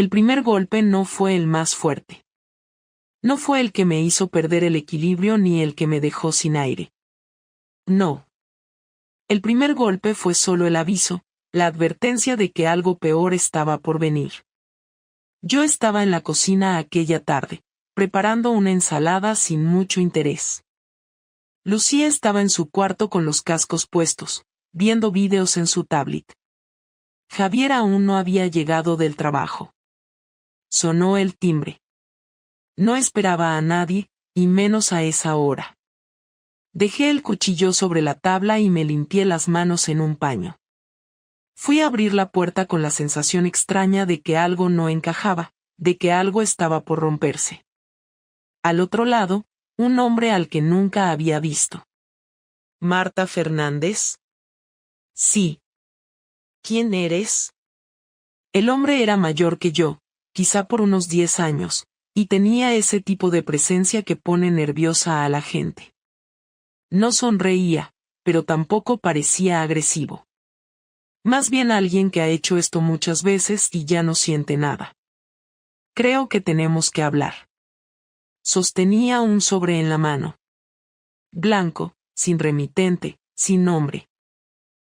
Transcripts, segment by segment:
El primer golpe no fue el más fuerte. No fue el que me hizo perder el equilibrio ni el que me dejó sin aire. No. El primer golpe fue solo el aviso, la advertencia de que algo peor estaba por venir. Yo estaba en la cocina aquella tarde, preparando una ensalada sin mucho interés. Lucía estaba en su cuarto con los cascos puestos, viendo vídeos en su tablet. Javier aún no había llegado del trabajo. Sonó el timbre. No esperaba a nadie, y menos a esa hora. Dejé el cuchillo sobre la tabla y me limpié las manos en un paño. Fui a abrir la puerta con la sensación extraña de que algo no encajaba, de que algo estaba por romperse. Al otro lado, un hombre al que nunca había visto. ¿Marta Fernández? Sí. ¿Quién eres? El hombre era mayor que yo, quizá por unos 10 años, y tenía ese tipo de presencia que pone nerviosa a la gente. No sonreía, pero tampoco parecía agresivo. Más bien alguien que ha hecho esto muchas veces y ya no siente nada. Creo que tenemos que hablar. Sostenía un sobre en la mano. Blanco, sin remitente, sin nombre.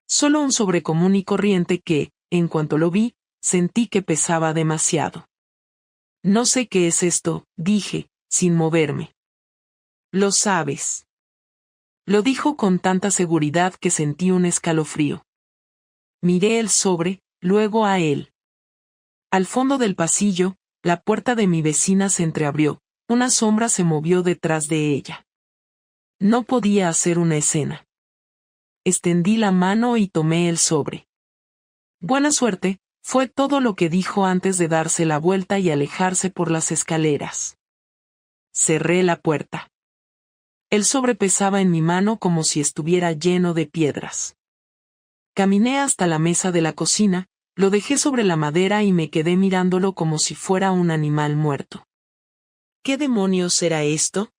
Solo un sobre común y corriente que, en cuanto lo vi, sentí que pesaba demasiado. No sé qué es esto, dije, sin moverme. Lo sabes. Lo dijo con tanta seguridad que sentí un escalofrío. Miré el sobre, luego a él. Al fondo del pasillo, la puerta de mi vecina se entreabrió, una sombra se movió detrás de ella. No podía hacer una escena. Extendí la mano y tomé el sobre. Buena suerte, fue todo lo que dijo antes de darse la vuelta y alejarse por las escaleras. Cerré la puerta. El sobre pesaba en mi mano como si estuviera lleno de piedras. Caminé hasta la mesa de la cocina, lo dejé sobre la madera y me quedé mirándolo como si fuera un animal muerto. ¿Qué demonios era esto?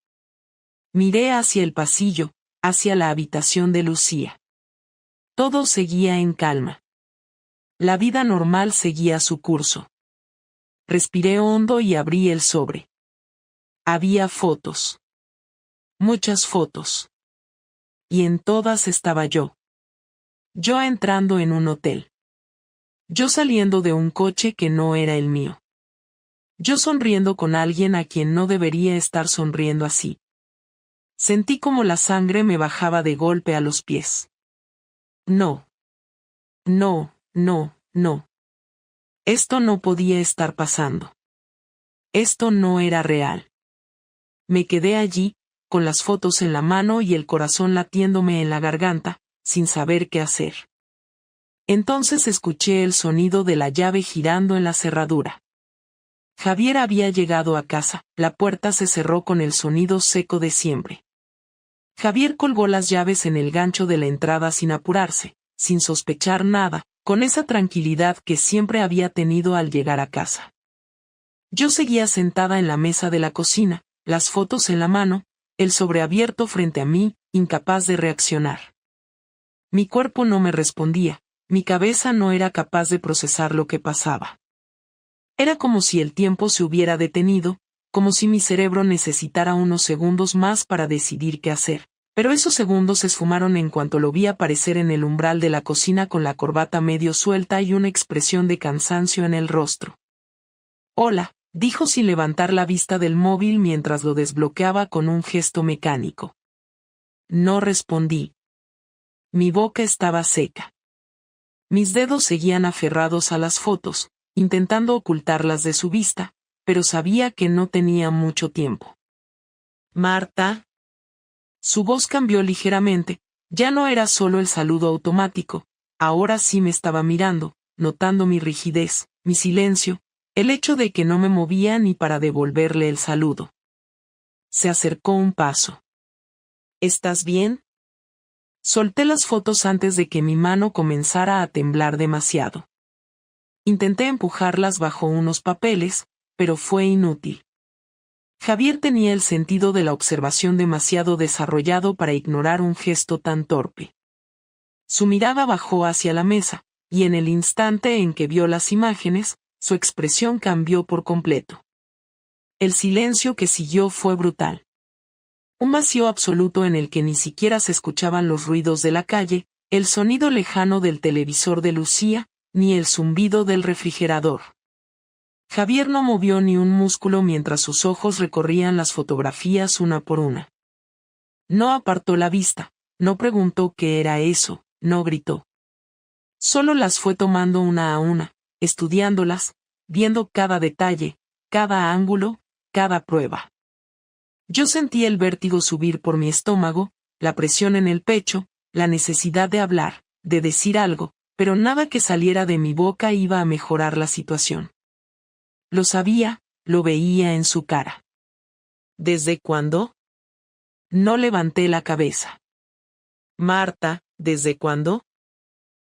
Miré hacia el pasillo, hacia la habitación de Lucía. Todo seguía en calma. La vida normal seguía su curso. Respiré hondo y abrí el sobre. Había fotos. Muchas fotos. Y en todas estaba yo. Yo entrando en un hotel. Yo saliendo de un coche que no era el mío. Yo sonriendo con alguien a quien no debería estar sonriendo así. Sentí como la sangre me bajaba de golpe a los pies. No. No, no, no. Esto no podía estar pasando. Esto no era real. Me quedé allí, con las fotos en la mano y el corazón latiéndome en la garganta, sin saber qué hacer. Entonces escuché el sonido de la llave girando en la cerradura. Javier había llegado a casa, la puerta se cerró con el sonido seco de siempre. Javier colgó las llaves en el gancho de la entrada sin apurarse, sin sospechar nada, con esa tranquilidad que siempre había tenido al llegar a casa. Yo seguía sentada en la mesa de la cocina, las fotos en la mano, el sobre abierto frente a mí, incapaz de reaccionar. Mi cuerpo no me respondía, mi cabeza no era capaz de procesar lo que pasaba. Era como si el tiempo se hubiera detenido, como si mi cerebro necesitara unos segundos más para decidir qué hacer, pero esos segundos se esfumaron en cuanto lo vi aparecer en el umbral de la cocina con la corbata medio suelta y una expresión de cansancio en el rostro. Hola, dijo sin levantar la vista del móvil mientras lo desbloqueaba con un gesto mecánico. No respondí. Mi boca estaba seca. Mis dedos seguían aferrados a las fotos, intentando ocultarlas de su vista, pero sabía que no tenía mucho tiempo. Marta. Su voz cambió ligeramente, ya no era solo el saludo automático, ahora sí me estaba mirando, notando mi rigidez, mi silencio, el hecho de que no me movía ni para devolverle el saludo. Se acercó un paso. ¿Estás bien? Solté las fotos antes de que mi mano comenzara a temblar demasiado. Intenté empujarlas bajo unos papeles, pero fue inútil. Javier tenía el sentido de la observación demasiado desarrollado para ignorar un gesto tan torpe. Su mirada bajó hacia la mesa, y en el instante en que vio las imágenes, su expresión cambió por completo. El silencio que siguió fue brutal. Un vacío absoluto en el que ni siquiera se escuchaban los ruidos de la calle, el sonido lejano del televisor de Lucía, ni el zumbido del refrigerador. Javier no movió ni un músculo mientras sus ojos recorrían las fotografías una por una. No apartó la vista, no preguntó qué era eso, no gritó. Solo las fue tomando una a una, estudiándolas, viendo cada detalle, cada ángulo, cada prueba. Yo sentí el vértigo subir por mi estómago, la presión en el pecho, la necesidad de hablar, de decir algo, pero nada que saliera de mi boca iba a mejorar la situación. Lo sabía, lo veía en su cara. ¿Desde cuándo? No levanté la cabeza. Marta, ¿desde cuándo?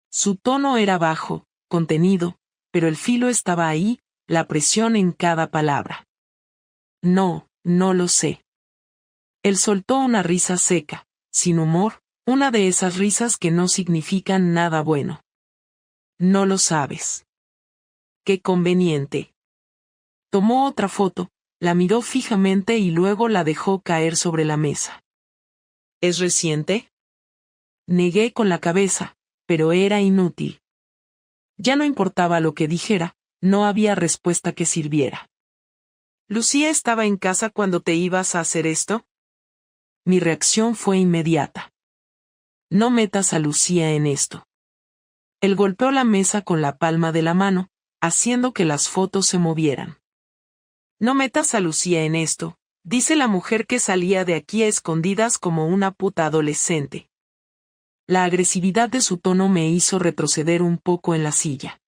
Su tono era bajo, contenido, pero el filo estaba ahí, la presión en cada palabra. No, no lo sé. Él soltó una risa seca, sin humor, una de esas risas que no significan nada bueno. No lo sabes. Qué conveniente. Tomó otra foto, la miró fijamente y luego la dejó caer sobre la mesa. ¿Es reciente? Negué con la cabeza, pero era inútil. Ya no importaba lo que dijera, no había respuesta que sirviera. ¿Lucía estaba en casa cuando te ibas a hacer esto? Mi reacción fue inmediata. No metas a Lucía en esto. Él golpeó la mesa con la palma de la mano, haciendo que las fotos se movieran. No metas a Lucía en esto, dice la mujer que salía de aquí a escondidas como una puta adolescente. La agresividad de su tono me hizo retroceder un poco en la silla.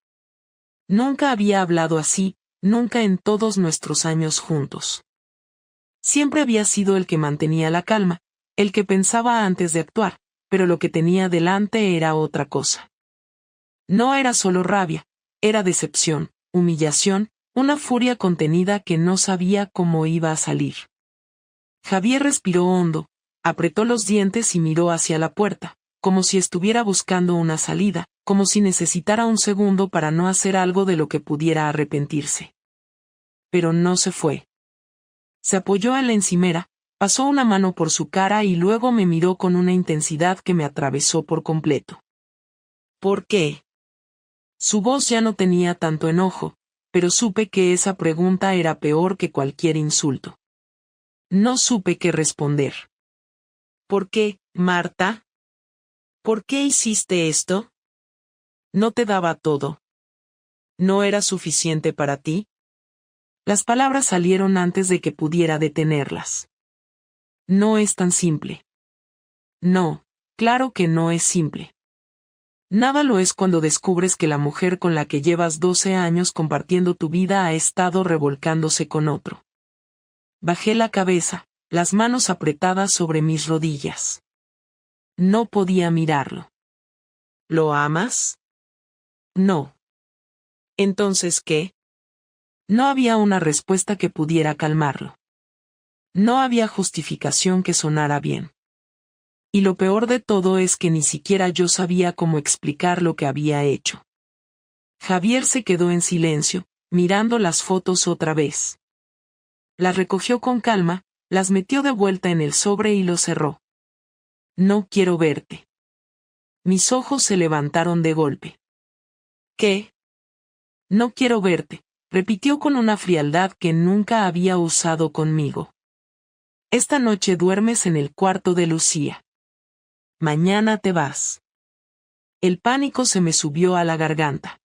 Nunca había hablado así, nunca en todos nuestros años juntos. Siempre había sido el que mantenía la calma, el que pensaba antes de actuar, pero lo que tenía delante era otra cosa. No era solo rabia, era decepción, humillación, una furia contenida que no sabía cómo iba a salir. Javier respiró hondo, apretó los dientes y miró hacia la puerta, como si estuviera buscando una salida, como si necesitara un segundo para no hacer algo de lo que pudiera arrepentirse. Pero no se fue. Se apoyó en la encimera, pasó una mano por su cara y luego me miró con una intensidad que me atravesó por completo. ¿Por qué? Su voz ya no tenía tanto enojo, pero supe que esa pregunta era peor que cualquier insulto. No supe qué responder. ¿Por qué, Marta? ¿Por qué hiciste esto? ¿No te daba todo? ¿No era suficiente para ti? Las palabras salieron antes de que pudiera detenerlas. No es tan simple. No, claro que no es simple. Nada lo es cuando descubres que la mujer con la que llevas 12 años compartiendo tu vida ha estado revolcándose con otro. Bajé la cabeza, las manos apretadas sobre mis rodillas. No podía mirarlo. ¿Lo amas? No. ¿Entonces qué? No había una respuesta que pudiera calmarlo. No había justificación que sonara bien. Y lo peor de todo es que ni siquiera yo sabía cómo explicar lo que había hecho. Javier se quedó en silencio, mirando las fotos otra vez. Las recogió con calma, las metió de vuelta en el sobre y lo cerró. No quiero verte. Mis ojos se levantaron de golpe. ¿Qué? No quiero verte, repitió con una frialdad que nunca había usado conmigo. Esta noche duermes en el cuarto de Lucía. Mañana te vas. El pánico se me subió a la garganta.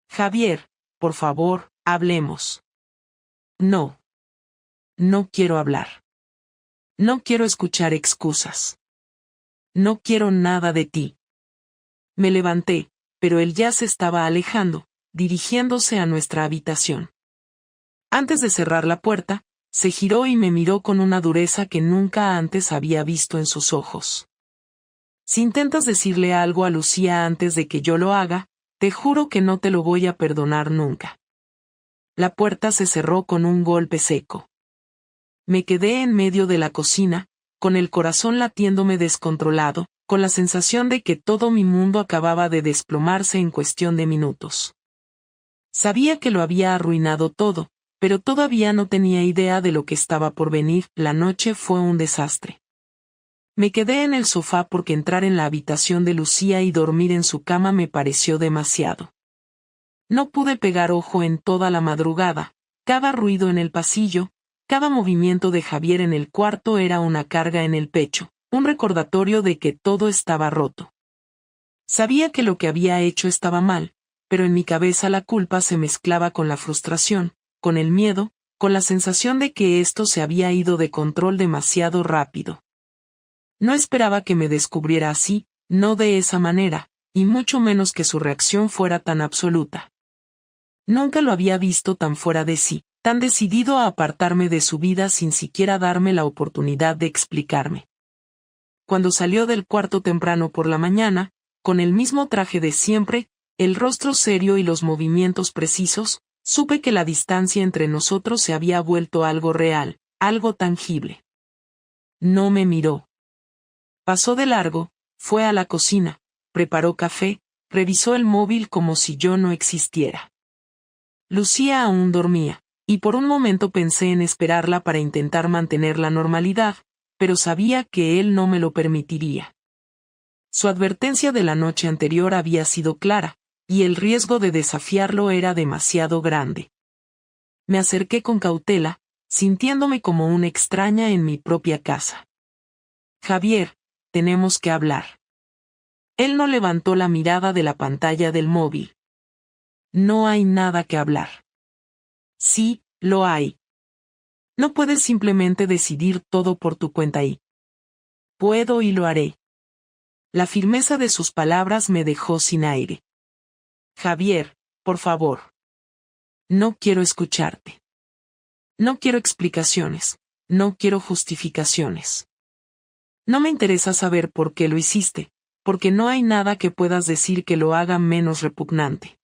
Javier, por favor, hablemos. No. No quiero hablar. No quiero escuchar excusas. No quiero nada de ti. Me levanté, pero él ya se estaba alejando, dirigiéndose a nuestra habitación. Antes de cerrar la puerta, se giró y me miró con una dureza que nunca antes había visto en sus ojos. Si intentas decirle algo a Lucía antes de que yo lo haga, te juro que no te lo voy a perdonar nunca. La puerta se cerró con un golpe seco. Me quedé en medio de la cocina, con el corazón latiéndome descontrolado, con la sensación de que todo mi mundo acababa de desplomarse en cuestión de minutos. Sabía que lo había arruinado todo, pero todavía no tenía idea de lo que estaba por venir. La noche fue un desastre. Me quedé en el sofá porque entrar en la habitación de Lucía y dormir en su cama me pareció demasiado. No pude pegar ojo en toda la madrugada. Cada ruido en el pasillo, cada movimiento de Javier en el cuarto era una carga en el pecho, un recordatorio de que todo estaba roto. Sabía que lo que había hecho estaba mal, pero en mi cabeza la culpa se mezclaba con la frustración, con el miedo, con la sensación de que esto se había ido de control demasiado rápido. No esperaba que me descubriera así, no de esa manera, y mucho menos que su reacción fuera tan absoluta. Nunca lo había visto tan fuera de sí, tan decidido a apartarme de su vida sin siquiera darme la oportunidad de explicarme. Cuando salió del cuarto temprano por la mañana, con el mismo traje de siempre, el rostro serio y los movimientos precisos, supe que la distancia entre nosotros se había vuelto algo real, algo tangible. No me miró. Pasó de largo, fue a la cocina, preparó café, revisó el móvil como si yo no existiera. Lucía aún dormía, y por un momento pensé en esperarla para intentar mantener la normalidad, pero sabía que él no me lo permitiría. Su advertencia de la noche anterior había sido clara, y el riesgo de desafiarlo era demasiado grande. Me acerqué con cautela, sintiéndome como una extraña en mi propia casa. Javier, tenemos que hablar. Él no levantó la mirada de la pantalla del móvil. No hay nada que hablar. Sí, lo hay. No puedes simplemente decidir todo por tu cuenta y... Puedo y lo haré. La firmeza de sus palabras me dejó sin aire. Javier, por favor. No quiero escucharte. No quiero explicaciones, no quiero justificaciones. No me interesa saber por qué lo hiciste, porque no hay nada que puedas decir que lo haga menos repugnante.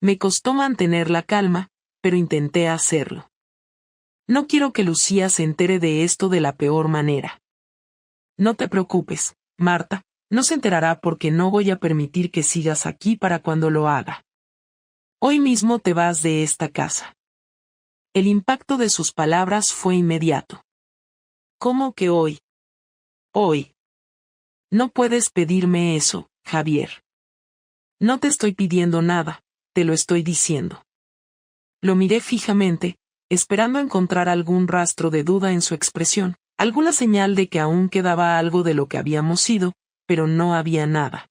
Me costó mantener la calma, pero intenté hacerlo. No quiero que Lucía se entere de esto de la peor manera. No te preocupes, Marta, no se enterará porque no voy a permitir que sigas aquí para cuando lo haga. Hoy mismo te vas de esta casa. El impacto de sus palabras fue inmediato. ¿Cómo que hoy? Hoy. No puedes pedirme eso, Javier. No te estoy pidiendo nada, te lo estoy diciendo. Lo miré fijamente, esperando encontrar algún rastro de duda en su expresión, alguna señal de que aún quedaba algo de lo que habíamos sido, pero no había nada.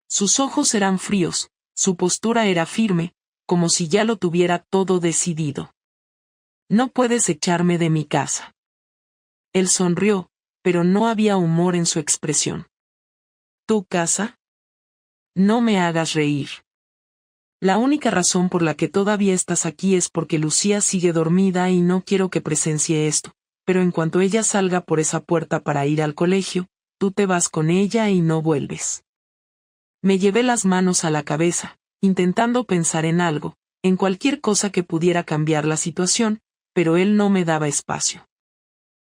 Sus ojos eran fríos, su postura era firme, como si ya lo tuviera todo decidido. No puedes echarme de mi casa. Él sonrió, pero no había humor en su expresión. ¿Tu casa? No me hagas reír. La única razón por la que todavía estás aquí es porque Lucía sigue dormida y no quiero que presencie esto, pero en cuanto ella salga por esa puerta para ir al colegio, tú te vas con ella y no vuelves. Me llevé las manos a la cabeza, intentando pensar en algo, en cualquier cosa que pudiera cambiar la situación, pero él no me daba espacio.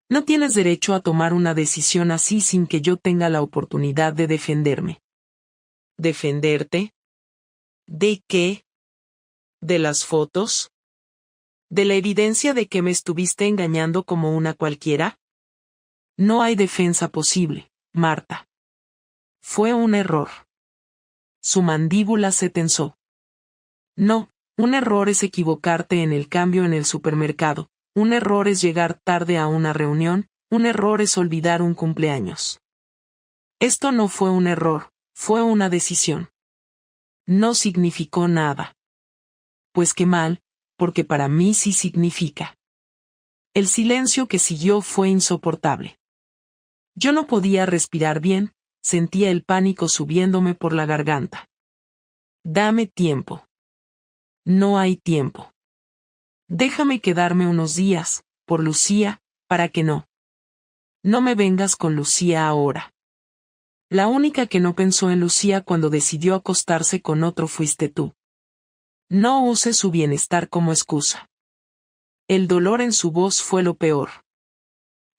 No tienes derecho a tomar una decisión así sin que yo tenga la oportunidad de defenderme. ¿Defenderte? ¿De qué? ¿De las fotos? ¿De la evidencia de que me estuviste engañando como una cualquiera? No hay defensa posible, Marta. Fue un error. Su mandíbula se tensó. No, un error es equivocarte en el cambio en el supermercado, un error es llegar tarde a una reunión, un error es olvidar un cumpleaños. Esto no fue un error, fue una decisión. No significó nada. Pues qué mal, porque para mí sí significa. El silencio que siguió fue insoportable. Yo no podía respirar bien, sentía el pánico subiéndome por la garganta. Dame tiempo. No hay tiempo. Déjame quedarme unos días, por Lucía, para que no. No me vengas con Lucía ahora. La única que no pensó en Lucía cuando decidió acostarse con otro fuiste tú. No uses su bienestar como excusa. El dolor en su voz fue lo peor.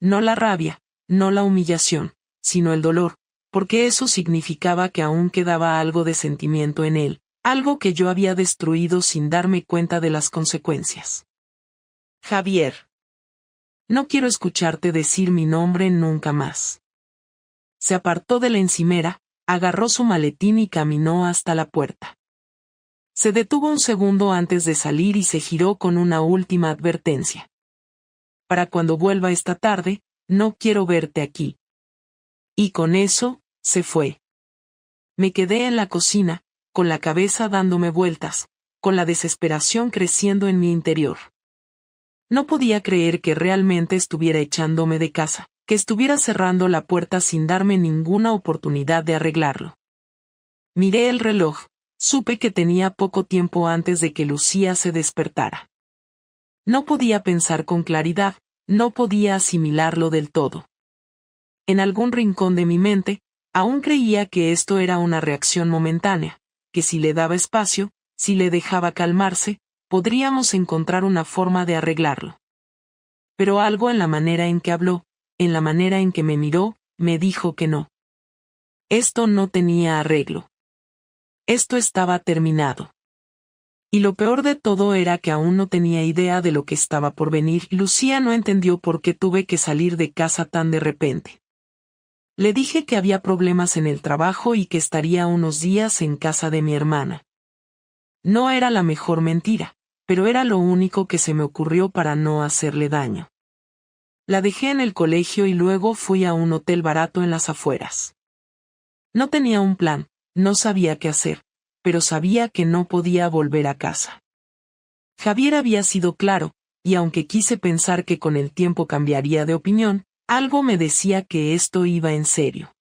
No la rabia, no la humillación, sino el dolor, porque eso significaba que aún quedaba algo de sentimiento en él, Algo que yo había destruido sin darme cuenta de las consecuencias. Javier. No quiero escucharte decir mi nombre nunca más. Se apartó de la encimera, agarró su maletín y caminó hasta la puerta. Se detuvo un segundo antes de salir y se giró con una última advertencia. Para cuando vuelva esta tarde, no quiero verte aquí. Y con eso, se fue. Me quedé en la cocina, con la cabeza dándome vueltas, con la desesperación creciendo en mi interior. No podía creer que realmente estuviera echándome de casa, que estuviera cerrando la puerta sin darme ninguna oportunidad de arreglarlo. Miré el reloj, supe que tenía poco tiempo antes de que Lucía se despertara. No podía pensar con claridad, no podía asimilarlo del todo. En algún rincón de mi mente, aún creía que esto era una reacción momentánea, que si le daba espacio, si le dejaba calmarse, podríamos encontrar una forma de arreglarlo. Pero algo en la manera en que habló, en la manera en que me miró, me dijo que no. Esto no tenía arreglo. Esto estaba terminado. Y lo peor de todo era que aún no tenía idea de lo que estaba por venir. Lucía no entendió por qué tuve que salir de casa tan de repente. Le dije que había problemas en el trabajo y que estaría unos días en casa de mi hermana. No era la mejor mentira, pero era lo único que se me ocurrió para no hacerle daño. La dejé en el colegio y luego fui a un hotel barato en las afueras. No tenía un plan, no sabía qué hacer, pero sabía que no podía volver a casa. Javier había sido claro, y aunque quise pensar que con el tiempo cambiaría de opinión, algo me decía que esto iba en serio.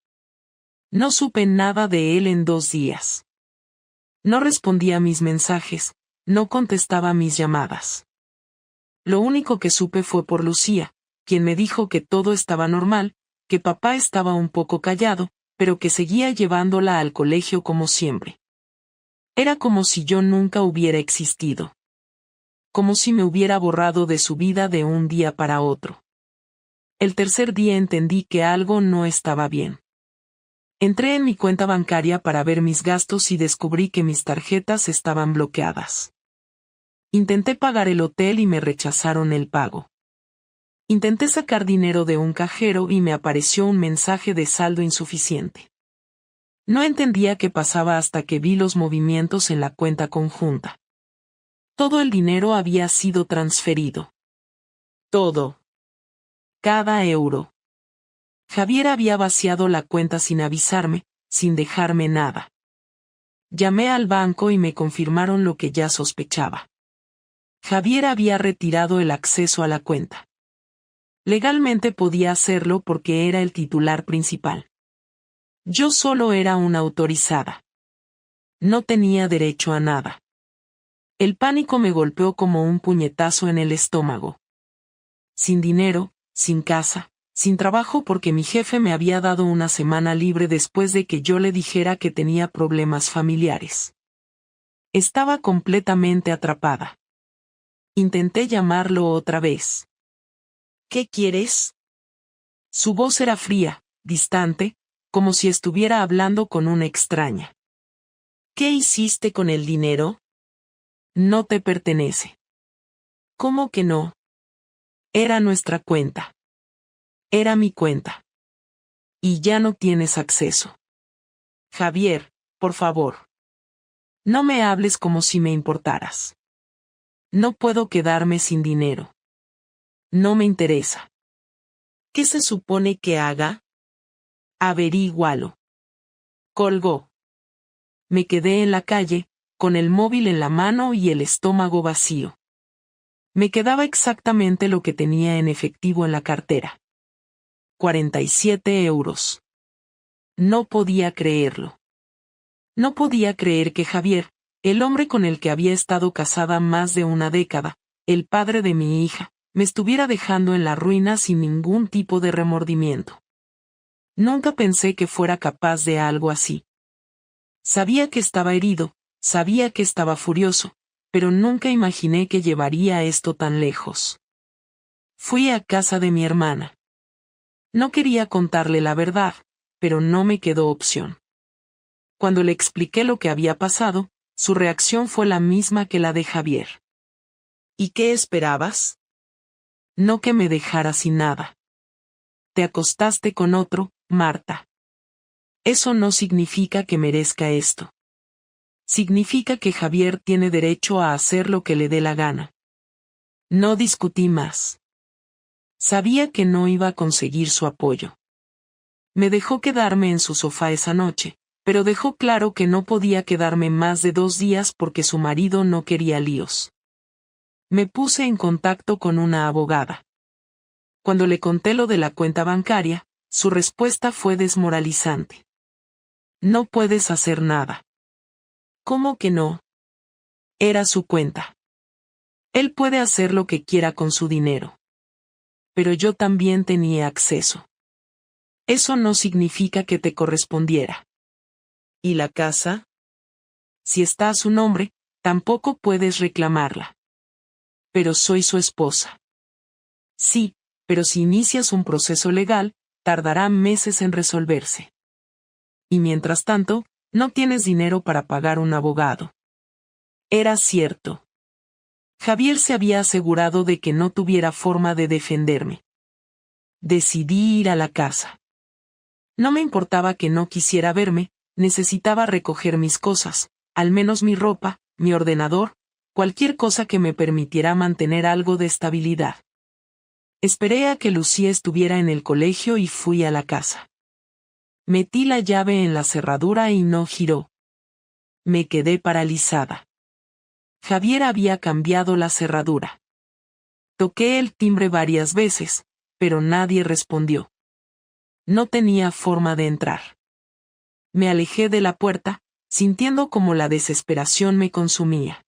No supe nada de él en 2 días. No respondía a mis mensajes, no contestaba mis llamadas. Lo único que supe fue por Lucía, quien me dijo que todo estaba normal, que papá estaba un poco callado, pero que seguía llevándola al colegio como siempre. Era como si yo nunca hubiera existido. Como si me hubiera borrado de su vida de un día para otro. El tercer día entendí que algo no estaba bien. Entré en mi cuenta bancaria para ver mis gastos y descubrí que mis tarjetas estaban bloqueadas. Intenté pagar el hotel y me rechazaron el pago. Intenté sacar dinero de un cajero y me apareció un mensaje de saldo insuficiente. No entendía qué pasaba hasta que vi los movimientos en la cuenta conjunta. Todo el dinero había sido transferido. Todo. Cada euro. Javier había vaciado la cuenta sin avisarme, sin dejarme nada. Llamé al banco y me confirmaron lo que ya sospechaba. Javier había retirado el acceso a la cuenta. Legalmente podía hacerlo porque era el titular principal. Yo solo era una autorizada. No tenía derecho a nada. El pánico me golpeó como un puñetazo en el estómago. Sin dinero, sin casa, sin trabajo porque mi jefe me había dado una semana libre después de que yo le dijera que tenía problemas familiares. Estaba completamente atrapada. Intenté llamarlo otra vez. ¿Qué quieres? Su voz era fría, distante, como si estuviera hablando con una extraña. ¿Qué hiciste con el dinero? No te pertenece. ¿Cómo que no? Era nuestra cuenta. Era mi cuenta. Y ya no tienes acceso. Javier, por favor. No me hables como si me importaras. No puedo quedarme sin dinero. No me interesa. ¿Qué se supone que haga? Averígualo. Colgó. Me quedé en la calle, con el móvil en la mano y el estómago vacío. Me quedaba exactamente lo que tenía en efectivo en la cartera. 47 euros. No podía creerlo. No podía creer que Javier, el hombre con el que había estado casada más de una década, el padre de mi hija, me estuviera dejando en la ruina sin ningún tipo de remordimiento. Nunca pensé que fuera capaz de algo así. Sabía que estaba herido, sabía que estaba furioso, pero nunca imaginé que llevaría esto tan lejos. Fui a casa de mi hermana. No quería contarle la verdad, pero no me quedó opción. Cuando le expliqué lo que había pasado, su reacción fue la misma que la de Javier. ¿Y qué esperabas? No que me dejara sin nada. Te acostaste con otro, Marta. Eso no significa que merezca esto. Significa que Javier tiene derecho a hacer lo que le dé la gana. No discutí más. Sabía que no iba a conseguir su apoyo. Me dejó quedarme en su sofá esa noche, pero dejó claro que no podía quedarme más de 2 días porque su marido no quería líos. Me puse en contacto con una abogada. Cuando le conté lo de la cuenta bancaria, su respuesta fue desmoralizante. No puedes hacer nada. ¿Cómo que no? Era su cuenta. Él puede hacer lo que quiera con su dinero. Pero yo también tenía acceso. Eso no significa que te correspondiera. ¿Y la casa? Si está a su nombre, tampoco puedes reclamarla. Pero soy su esposa. Sí, pero si inicias un proceso legal, tardará meses en resolverse. Y mientras tanto, no tienes dinero para pagar un abogado. Era cierto. Javier se había asegurado de que no tuviera forma de defenderme. Decidí ir a la casa. No me importaba que no quisiera verme, necesitaba recoger mis cosas, al menos mi ropa, mi ordenador, cualquier cosa que me permitiera mantener algo de estabilidad. Esperé a que Lucía estuviera en el colegio y fui a la casa. Metí la llave en la cerradura y no giró. Me quedé paralizada. Javier había cambiado la cerradura. Toqué el timbre varias veces, pero nadie respondió. No tenía forma de entrar. Me alejé de la puerta, sintiendo como la desesperación me consumía.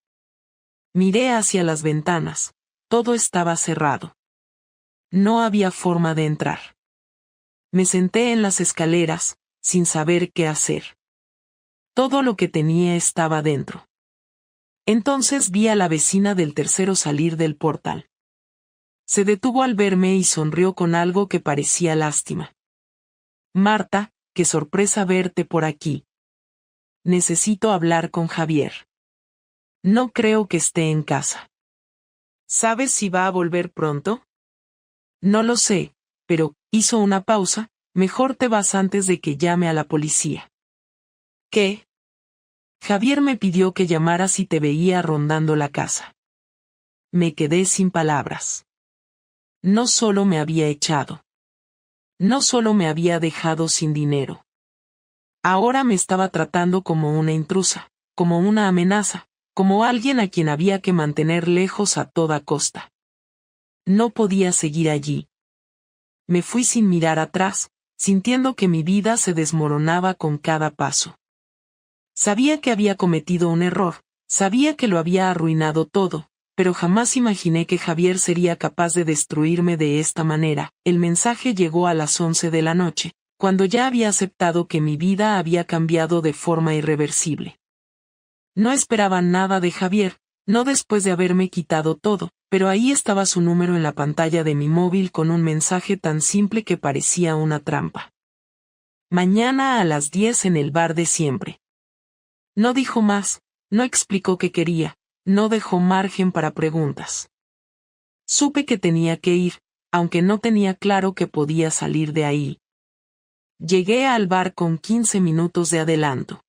Miré hacia las ventanas. Todo estaba cerrado. No había forma de entrar. Me senté en las escaleras, sin saber qué hacer. Todo lo que tenía estaba dentro. Entonces vi a la vecina del tercero salir del portal. Se detuvo al verme y sonrió con algo que parecía lástima. Marta, qué sorpresa verte por aquí. Necesito hablar con Javier. No creo que esté en casa. ¿Sabes si va a volver pronto? No lo sé, pero, hizo una pausa, mejor te vas antes de que llame a la policía. ¿Qué? Javier me pidió que llamara si te veía rondando la casa. Me quedé sin palabras. No solo me había echado. No solo me había dejado sin dinero. Ahora me estaba tratando como una intrusa, como una amenaza, como alguien a quien había que mantener lejos a toda costa. No podía seguir allí. Me fui sin mirar atrás, sintiendo que mi vida se desmoronaba con cada paso. Sabía que había cometido un error, sabía que lo había arruinado todo, pero jamás imaginé que Javier sería capaz de destruirme de esta manera. El mensaje llegó a las 11 de la noche, cuando ya había aceptado que mi vida había cambiado de forma irreversible. No esperaba nada de Javier, no después de haberme quitado todo, pero ahí estaba su número en la pantalla de mi móvil con un mensaje tan simple que parecía una trampa. Mañana a las 10 en el bar de siempre. No dijo más, no explicó qué quería, no dejó margen para preguntas. Supe que tenía que ir, aunque no tenía claro que podía salir de ahí. Llegué al bar con 15 minutos de adelanto.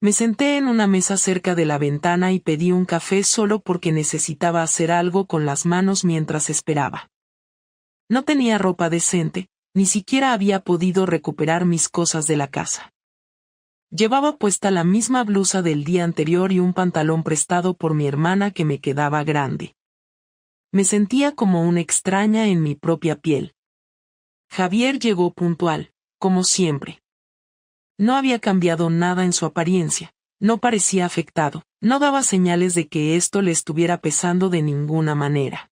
Me senté en una mesa cerca de la ventana y pedí un café solo porque necesitaba hacer algo con las manos mientras esperaba. No tenía ropa decente, ni siquiera había podido recuperar mis cosas de la casa. Llevaba puesta la misma blusa del día anterior y un pantalón prestado por mi hermana que me quedaba grande. Me sentía como una extraña en mi propia piel. Javier llegó puntual, como siempre. No había cambiado nada en su apariencia, no parecía afectado, no daba señales de que esto le estuviera pesando de ninguna manera.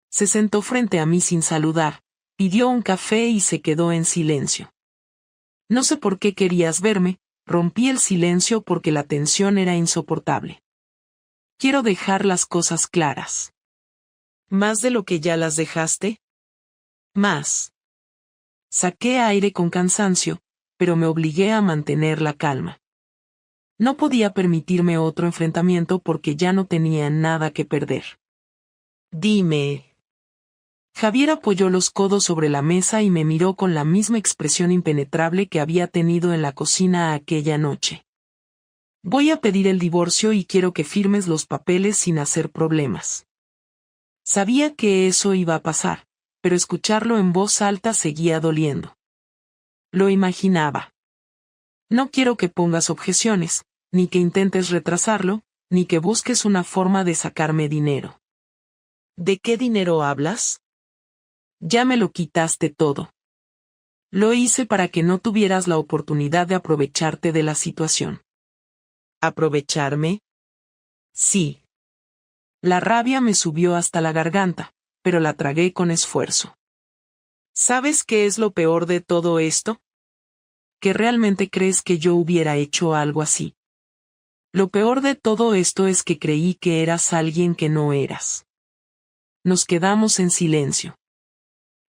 Se sentó frente a mí sin saludar, pidió un café y se quedó en silencio. No sé por qué querías verme, rompí el silencio porque la tensión era insoportable. Quiero dejar las cosas claras. ¿Más de lo que ya las dejaste? Más. Saqué aire con cansancio, pero me obligué a mantener la calma. No podía permitirme otro enfrentamiento porque ya no tenía nada que perder. Dime. Javier apoyó los codos sobre la mesa y me miró con la misma expresión impenetrable que había tenido en la cocina aquella noche. Voy a pedir el divorcio y quiero que firmes los papeles sin hacer problemas. Sabía que eso iba a pasar, pero escucharlo en voz alta seguía doliendo. Lo imaginaba. No quiero que pongas objeciones, ni que intentes retrasarlo, ni que busques una forma de sacarme dinero. ¿De qué dinero hablas? Ya me lo quitaste todo. Lo hice para que no tuvieras la oportunidad de aprovecharte de la situación. ¿Aprovecharme? Sí. La rabia me subió hasta la garganta, pero la tragué con esfuerzo. ¿Sabes qué es lo peor de todo esto? ¿Que realmente crees que yo hubiera hecho algo así? Lo peor de todo esto es que creí que eras alguien que no eras. Nos quedamos en silencio.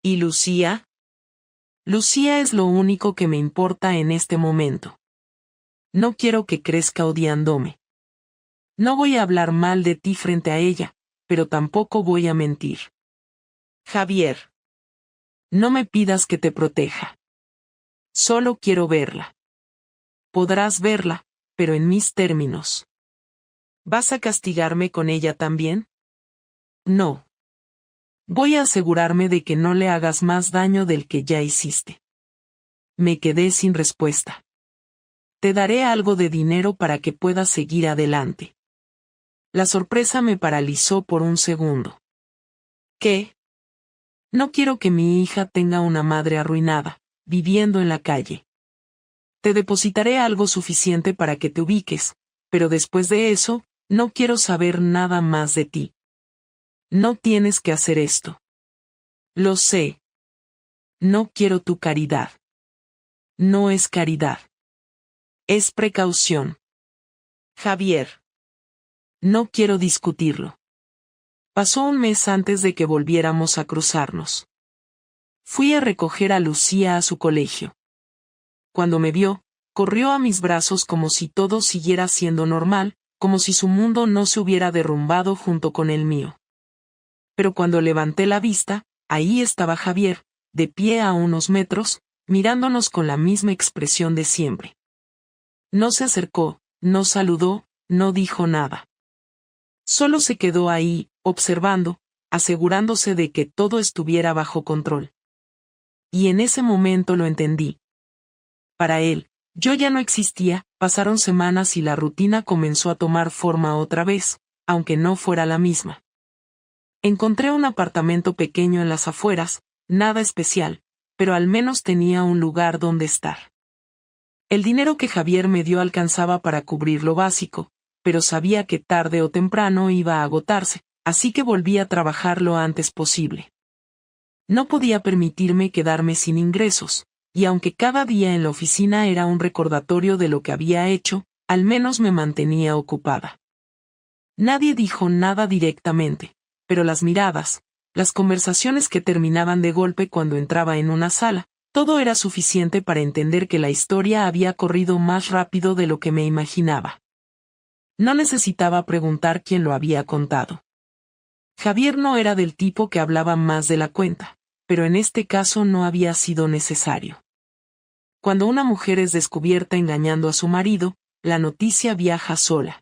¿Y Lucía? Lucía es lo único que me importa en este momento. No quiero que crezca odiándome. No voy a hablar mal de ti frente a ella, pero tampoco voy a mentir. Javier. No me pidas que te proteja. Solo quiero verla. Podrás verla, pero en mis términos. ¿Vas a castigarme con ella también? No. Voy a asegurarme de que no le hagas más daño del que ya hiciste. Me quedé sin respuesta. Te daré algo de dinero para que puedas seguir adelante. La sorpresa me paralizó por un segundo. ¿Qué? No quiero que mi hija tenga una madre arruinada, viviendo en la calle. Te depositaré algo suficiente para que te ubiques, pero después de eso, no quiero saber nada más de ti. No tienes que hacer esto. Lo sé. No quiero tu caridad. No es caridad. Es precaución. Javier. No quiero discutirlo. Pasó un mes antes de que volviéramos a cruzarnos. Fui a recoger a Lucía a su colegio. Cuando me vio, corrió a mis brazos como si todo siguiera siendo normal, como si su mundo no se hubiera derrumbado junto con el mío. Pero cuando levanté la vista, ahí estaba Javier, de pie a unos metros, mirándonos con la misma expresión de siempre. No se acercó, no saludó, no dijo nada. Solo se quedó ahí, observando, asegurándose de que todo estuviera bajo control. Y en ese momento lo entendí. Para él, yo ya no existía, pasaron semanas y la rutina comenzó a tomar forma otra vez, aunque no fuera la misma. Encontré un apartamento pequeño en las afueras, nada especial, pero al menos tenía un lugar donde estar. El dinero que Javier me dio alcanzaba para cubrir lo básico, pero sabía que tarde o temprano iba a agotarse, así que volví a trabajar lo antes posible. No podía permitirme quedarme sin ingresos, y aunque cada día en la oficina era un recordatorio de lo que había hecho, al menos me mantenía ocupada. Nadie dijo nada directamente, pero las miradas, las conversaciones que terminaban de golpe cuando entraba en una sala, todo era suficiente para entender que la historia había corrido más rápido de lo que me imaginaba. No necesitaba preguntar quién lo había contado. Javier no era del tipo que hablaba más de la cuenta, pero en este caso no había sido necesario. Cuando una mujer es descubierta engañando a su marido, la noticia viaja sola.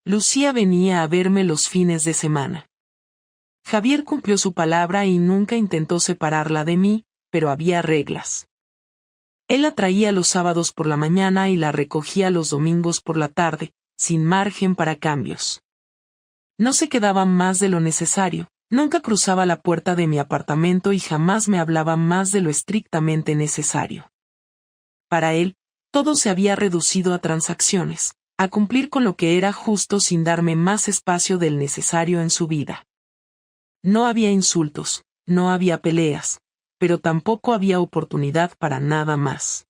Lucía venía a verme los fines de semana. Javier cumplió su palabra y nunca intentó separarla de mí, pero había reglas. Él la traía los sábados por la mañana y la recogía los domingos por la tarde, sin margen para cambios. No se quedaba más de lo necesario, nunca cruzaba la puerta de mi apartamento y jamás me hablaba más de lo estrictamente necesario. Para él, todo se había reducido a transacciones, a cumplir con lo que era justo sin darme más espacio del necesario en su vida. No había insultos, no había peleas, pero tampoco había oportunidad para nada más.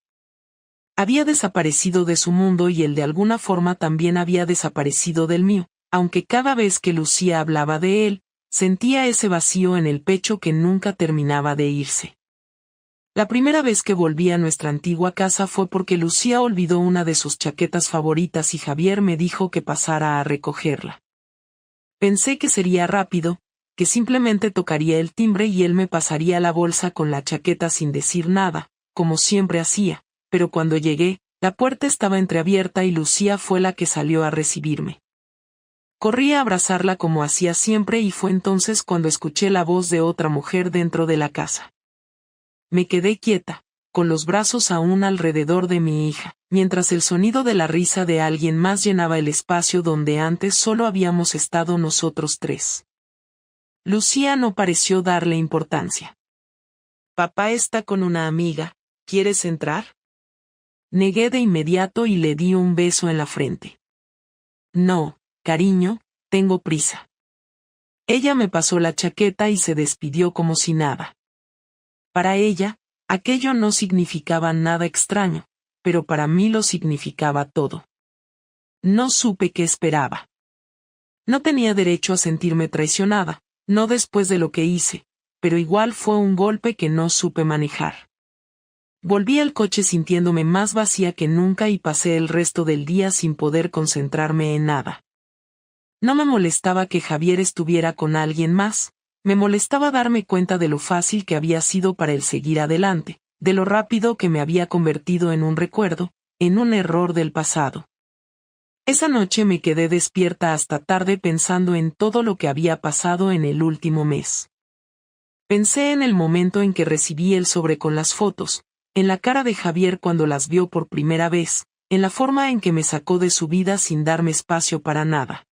Había desaparecido de su mundo y él de alguna forma también había desaparecido del mío, aunque cada vez que Lucía hablaba de él, sentía ese vacío en el pecho que nunca terminaba de irse. La primera vez que volví a nuestra antigua casa fue porque Lucía olvidó una de sus chaquetas favoritas y Javier me dijo que pasara a recogerla. Pensé que sería rápido, que simplemente tocaría el timbre y él me pasaría la bolsa con la chaqueta sin decir nada, como siempre hacía, pero cuando llegué, la puerta estaba entreabierta y Lucía fue la que salió a recibirme. Corrí a abrazarla como hacía siempre y fue entonces cuando escuché la voz de otra mujer dentro de la casa. Me quedé quieta, con los brazos aún alrededor de mi hija, mientras el sonido de la risa de alguien más llenaba el espacio donde antes solo habíamos estado nosotros tres. Lucía no pareció darle importancia. Papá está con una amiga, ¿quieres entrar? Negué de inmediato y le di un beso en la frente. No, cariño, tengo prisa. Ella me pasó la chaqueta y se despidió como si nada. Para ella, aquello no significaba nada extraño, pero para mí lo significaba todo. No supe qué esperaba. No tenía derecho a sentirme traicionada, no después de lo que hice, pero igual fue un golpe que no supe manejar. Volví al coche sintiéndome más vacía que nunca y pasé el resto del día sin poder concentrarme en nada. No me molestaba que Javier estuviera con alguien más, me molestaba darme cuenta de lo fácil que había sido para él seguir adelante, de lo rápido que me había convertido en un recuerdo, en un error del pasado. Esa noche me quedé despierta hasta tarde pensando en todo lo que había pasado en el último mes. Pensé en el momento en que recibí el sobre con las fotos, en la cara de Javier cuando las vio por primera vez, en la forma en que me sacó de su vida sin darme espacio para nada.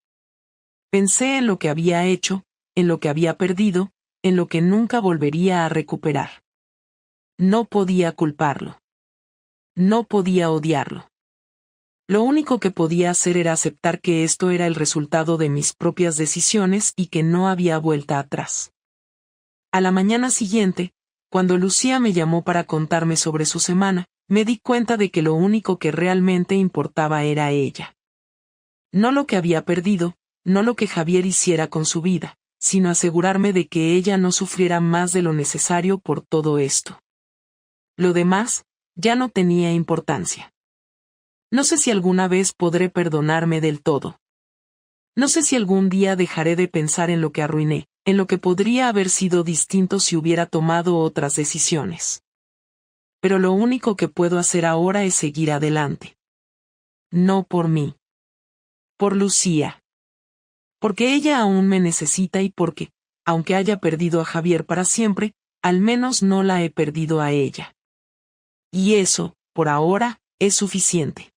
Pensé en lo que había hecho, en lo que había perdido, en lo que nunca volvería a recuperar. No podía culparlo. No podía odiarlo. Lo único que podía hacer era aceptar que esto era el resultado de mis propias decisiones y que no había vuelta atrás. A la mañana siguiente, cuando Lucía me llamó para contarme sobre su semana, me di cuenta de que lo único que realmente importaba era ella. No lo que había perdido, no lo que Javier hiciera con su vida, sino asegurarme de que ella no sufriera más de lo necesario por todo esto. Lo demás, ya no tenía importancia. No sé si alguna vez podré perdonarme del todo. No sé si algún día dejaré de pensar en lo que arruiné, en lo que podría haber sido distinto si hubiera tomado otras decisiones. Pero lo único que puedo hacer ahora es seguir adelante. No por mí. Por Lucía. Porque ella aún me necesita y porque, aunque haya perdido a Javier para siempre, al menos no la he perdido a ella. Y eso, por ahora, es suficiente.